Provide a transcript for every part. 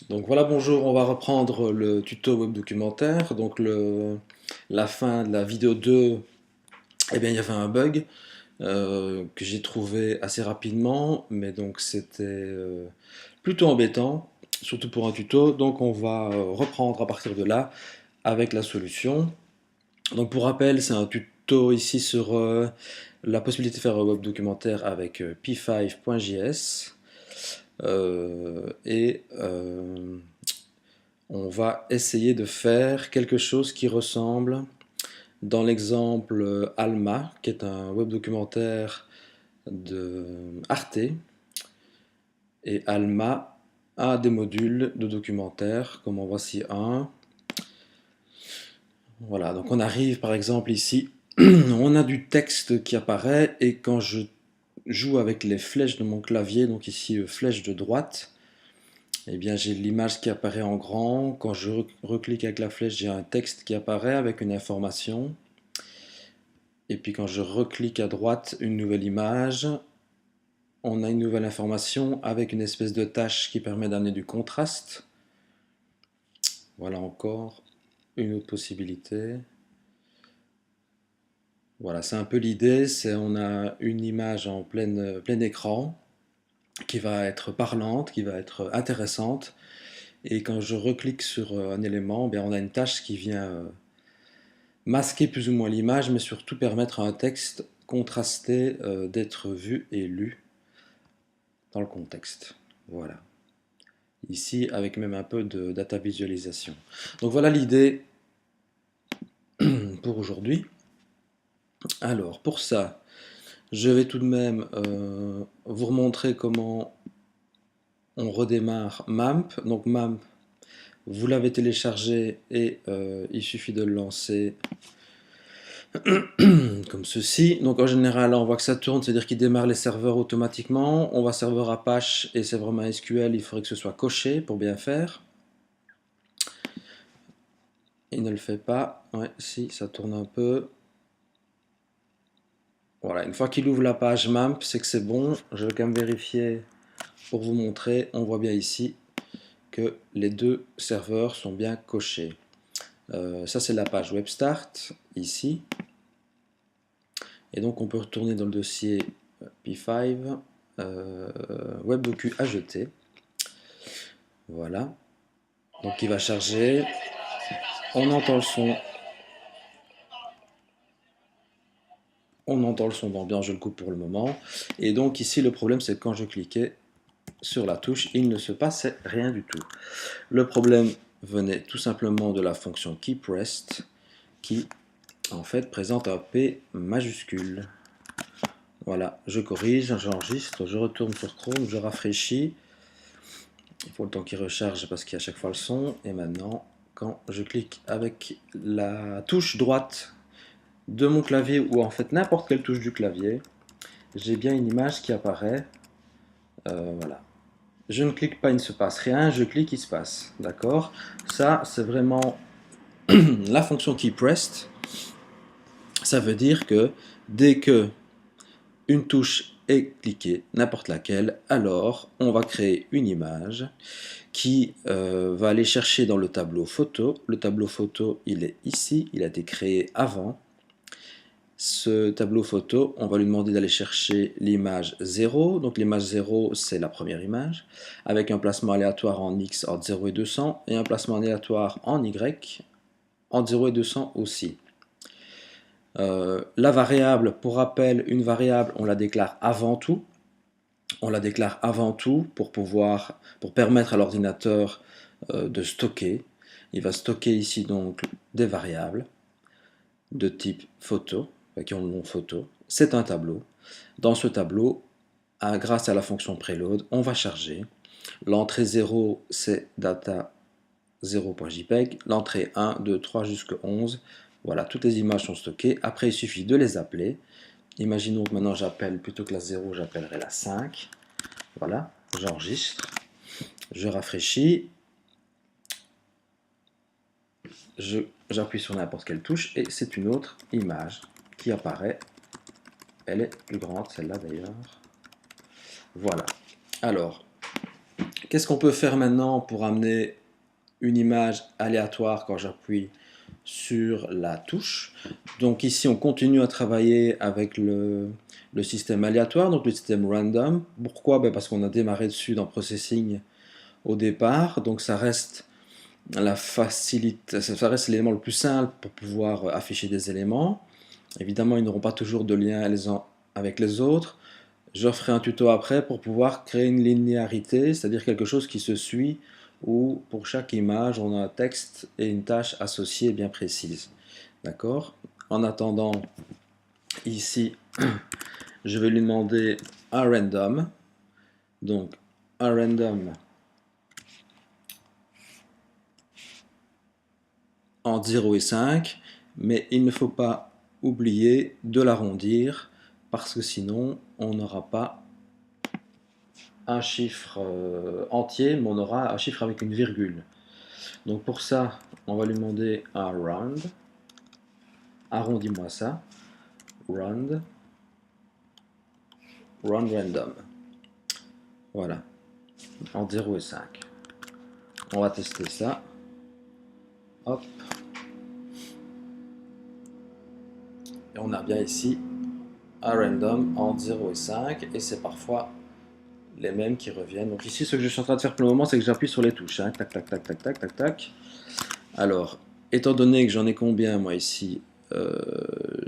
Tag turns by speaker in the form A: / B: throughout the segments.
A: Donc voilà, bonjour, on va reprendre le tuto web documentaire. Donc la fin de la vidéo 2, eh bien il y avait un bug que j'ai trouvé assez rapidement, mais donc c'était plutôt embêtant, surtout pour un tuto. Donc on va reprendre à partir de là avec la solution. Donc pour rappel, c'est un tuto ici sur la possibilité de faire un web documentaire avec p5.js. On va essayer de faire quelque chose qui ressemble dans l'exemple Alma, qui est un web documentaire de Arte. Et Alma a des modules de documentaire, comme en voici un. Voilà, donc on arrive par exemple ici, on a du texte qui apparaît, et quand je joue avec les flèches de mon clavier, donc ici flèche de droite, eh bien, j'ai l'image qui apparaît en grand. Quand je reclique avec la flèche, j'ai un texte qui apparaît avec une information. Et puis quand je reclique à droite, une nouvelle image. On a une nouvelle information avec une espèce de tâche qui permet d'amener du contraste. Voilà encore une autre possibilité. Voilà, c'est un peu l'idée. On a une image en plein écran qui va être parlante, qui va être intéressante. Et quand je reclique sur un élément, bien, on a une tâche qui vient masquer plus ou moins l'image, mais surtout permettre à un texte contrasté d'être vu et lu dans le contexte. Voilà. Ici, avec même un peu de data visualisation. Donc voilà l'idée pour aujourd'hui. Alors, pour ça, je vais tout de même vous remontrer comment on redémarre MAMP. Donc MAMP, vous l'avez téléchargé et il suffit de le lancer comme ceci. Donc en général, on voit que ça tourne, c'est-à-dire qu'il démarre les serveurs automatiquement. On voit serveur Apache et serveur MySQL, il faudrait que ce soit coché pour bien faire. Il ne le fait pas. Ouais, si, ça tourne un peu. Voilà, une fois qu'il ouvre la page MAMP, c'est que c'est bon. Je vais quand même vérifier pour vous montrer. On voit bien ici que les deux serveurs sont bien cochés. Ça, c'est la page Web Start, ici. Et donc, on peut retourner dans le dossier P5, WebDocu à jeter. Voilà. Donc, il va charger. On entend le son. On entend le son d'ambiance, je le coupe pour le moment. Et donc, ici, le problème, c'est que quand je cliquais sur la touche, il ne se passait rien du tout. Le problème venait tout simplement de la fonction keepRest qui en fait présente un P majuscule. Voilà, je corrige, j'enregistre, je retourne sur Chrome, je rafraîchis. Il faut le temps qu'il recharge parce qu'il y a à chaque fois le son. Et maintenant, quand je clique avec la touche droite de mon clavier, ou en fait n'importe quelle touche du clavier, j'ai bien une image qui apparaît. Voilà. Je ne clique pas, il ne se passe rien. Je clique, il se passe. D'accord. Ça, c'est vraiment la fonction keepRest. Ça veut dire que dès que une touche est cliquée, n'importe laquelle, alors on va créer une image qui va aller chercher dans le tableau photo. Le tableau photo, il est ici, il a été créé avant. Ce tableau photo, on va lui demander d'aller chercher l'image 0. Donc l'image 0, c'est la première image, avec un placement aléatoire en X entre 0 et 200, et un placement aléatoire en Y entre 0 et 200 aussi. La variable, pour rappel, une variable, on la déclare avant tout. On la déclare avant tout pour permettre à l'ordinateur de stocker. Il va stocker ici donc des variables de type photo, qui ont le nom photo. C'est un tableau. Dans ce tableau, grâce à la fonction preload, on va charger. L'entrée 0, c'est data 0.jpeg. L'entrée 1, 2, 3 jusqu'à 11. Voilà, toutes les images sont stockées. Après, il suffit de les appeler. Imaginons que maintenant j'appelle, plutôt que la 0, j'appellerai la 5. Voilà, j'enregistre. Je rafraîchis. J'appuie sur n'importe quelle touche et c'est une autre image qui apparaît. Elle est plus grande, celle-là d'ailleurs. Voilà. Alors, Qu'est-ce qu'on peut faire maintenant pour amener une image aléatoire quand j'appuie sur la touche? Donc ici, on continue à travailler avec le système aléatoire, donc le système random. Pourquoi? Ben parce qu'on a démarré dessus dans Processing au départ, donc ça reste ça reste l'élément le plus simple pour pouvoir afficher des éléments. Évidemment, ils n'auront pas toujours de lien les uns avec les autres. Je ferai un tuto après pour pouvoir créer une linéarité, c'est-à-dire quelque chose qui se suit, où pour chaque image, on a un texte et une tâche associée bien précise. D'accord? En attendant, ici, je vais lui demander un random. Donc, un random en 0 et 5, mais il ne faut pas oublier de l'arrondir, parce que sinon, on n'aura pas un chiffre entier, mais on aura un chiffre avec une virgule. Donc pour ça, on va lui demander un round. Arrondis-moi ça. Round. Round random. Voilà. En 0 et 5. On va tester ça. Hop. Et on a bien ici un random en 0 et 5. Et c'est parfois les mêmes qui reviennent. Donc ici, ce que je suis en train de faire pour le moment, c'est que j'appuie sur les touches. Hein. Tac, tac, tac, tac, tac, tac, tac. Alors, étant donné que j'en ai combien, moi, ici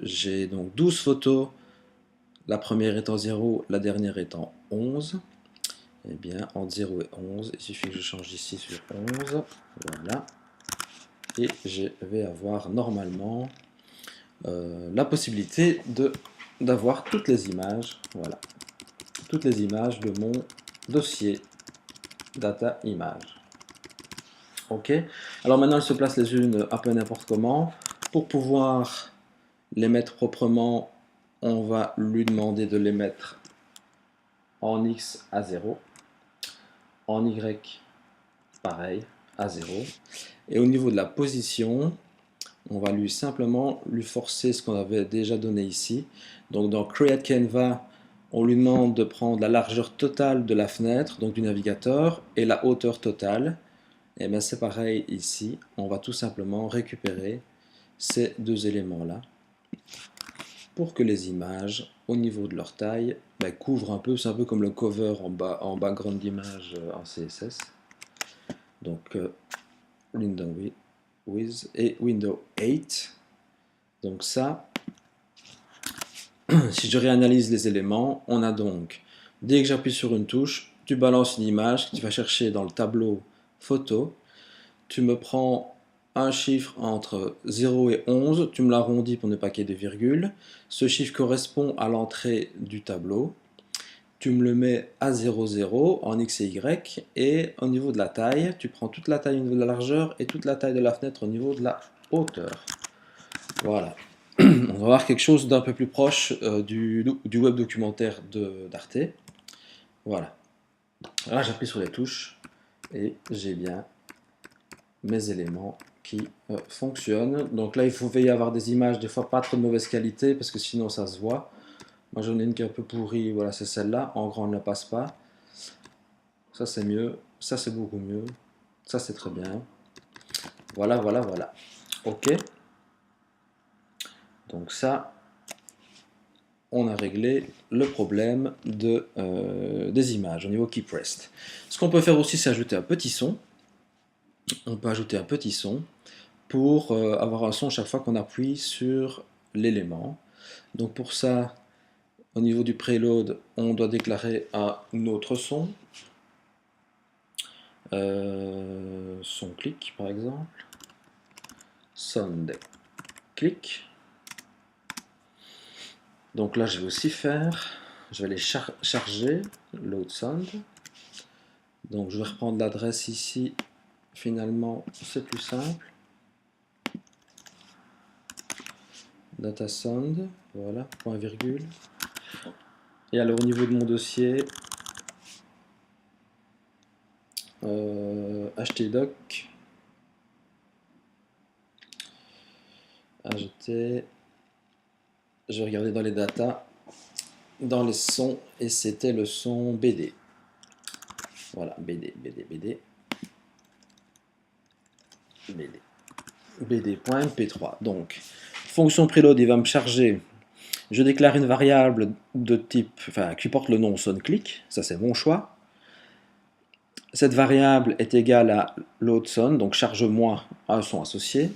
A: j'ai donc 12 photos. La première étant 0, la dernière étant 11. Eh bien, entre 0 et 11, il suffit que je change ici sur 11. Voilà. Et je vais avoir normalement la possibilité d'avoir toutes les images. Voilà. Toutes les images de mon dossier data image. Ok. Alors maintenant, elles se placent les unes un peu n'importe comment. Pour pouvoir les mettre proprement, on va lui demander de les mettre en X à 0. En Y, pareil, à 0. Et au niveau de la position, on va simplement lui forcer ce qu'on avait déjà donné ici. Donc dans Create Canva, on lui demande de prendre la largeur totale de la fenêtre, donc du navigateur, et la hauteur totale. Et bien c'est pareil ici, on va tout simplement récupérer ces deux éléments-là pour que les images, au niveau de leur taille, couvrent un peu, c'est un peu comme le cover en background d'image en CSS. Donc Windows with et Windows 8. Donc ça, si je réanalyse les éléments, on a donc, dès que j'appuie sur une touche, tu balances une image que tu vas chercher dans le tableau photo, tu me prends un chiffre entre 0 et 11, tu me l'arrondis pour ne pas qu'il y ait de virgule, ce chiffre correspond à l'entrée du tableau, tu me le mets à 0, 0 en X et Y, et au niveau de la taille, tu prends toute la taille au niveau de la largeur et toute la taille de la fenêtre au niveau de la hauteur. Voilà. On va voir quelque chose d'un peu plus proche du web documentaire d'Arte. Voilà. Là, j'appuie sur les touches et j'ai bien mes éléments qui fonctionnent. Donc là, il faut veiller à avoir des images, des fois pas trop de mauvaise qualité, parce que sinon ça se voit. Moi, j'en ai une qui est un peu pourrie, voilà, c'est celle-là. En grand, on ne la passe pas. Ça, c'est mieux. Ça, c'est beaucoup mieux. Ça, c'est très bien. Voilà, voilà, voilà. OK. Donc ça, on a réglé le problème des images au niveau Keep Rest. Ce qu'on peut faire aussi, c'est ajouter un petit son. On peut ajouter un petit son pour avoir un son chaque fois qu'on appuie sur l'élément. Donc pour ça, au niveau du preload, on doit déclarer un autre son. Son clic par exemple. Sound click. Donc là, je vais aussi je vais aller charger load sound. Donc je vais reprendre l'adresse ici. Finalement, c'est plus simple. Data sound, voilà, point virgule. Et alors au niveau de mon dossier, htdoc, ajouter, je vais regarder dans les datas, dans les sons, et c'était le son BD. Voilà, BD, BD, BD, BD, BD.mp3. Donc, fonction preload, il va me charger. Je déclare une variable de type, enfin, qui porte le nom SonClick, ça c'est mon choix. Cette variable est égale à loadSon, donc charge-moi un son associé.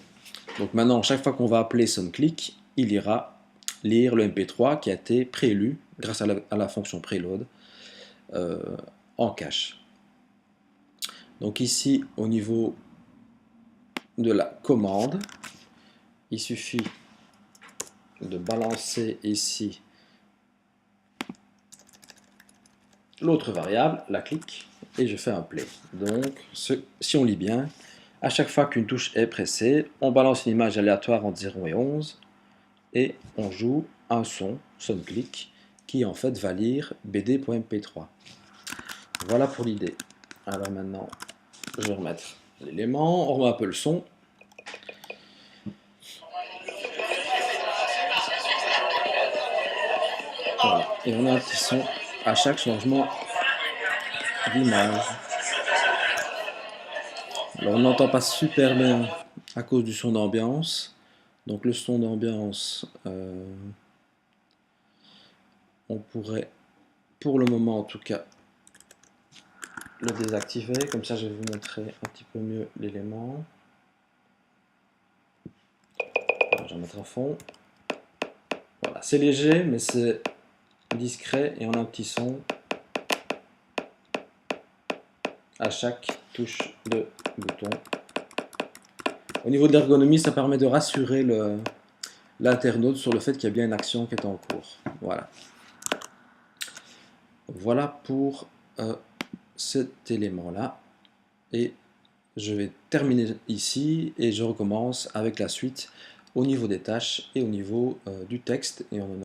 A: Donc maintenant, chaque fois qu'on va appeler SonClick, il ira lire le MP3 qui a été prélu grâce à la fonction preload en cache. Donc ici, au niveau de la commande, il suffit de balancer ici l'autre variable, la click, et je fais un play. Donc, si on lit bien, à chaque fois qu'une touche est pressée, on balance une image aléatoire entre 0 et 11, et on joue un son click, qui en fait va lire bd.mp3. Voilà pour l'idée. Alors maintenant, je vais remettre l'élément, on remet un peu le son. Voilà, et on a un petit son à chaque changement d'image. Alors on n'entend pas super bien à cause du son d'ambiance. Donc le son d'ambiance, on pourrait, pour le moment en tout cas, le désactiver. Comme ça je vais vous montrer un petit peu mieux l'élément. Je vais mettre à fond. Voilà, c'est léger mais c'est discret et on a un petit son à chaque touche de bouton. Au niveau de l'ergonomie, ça permet de rassurer l'internaute sur le fait qu'il y a bien une action qui est en cours. Voilà. Voilà pour cet élément-là. Et je vais terminer ici et je recommence avec la suite au niveau des tâches et au niveau du texte. Et on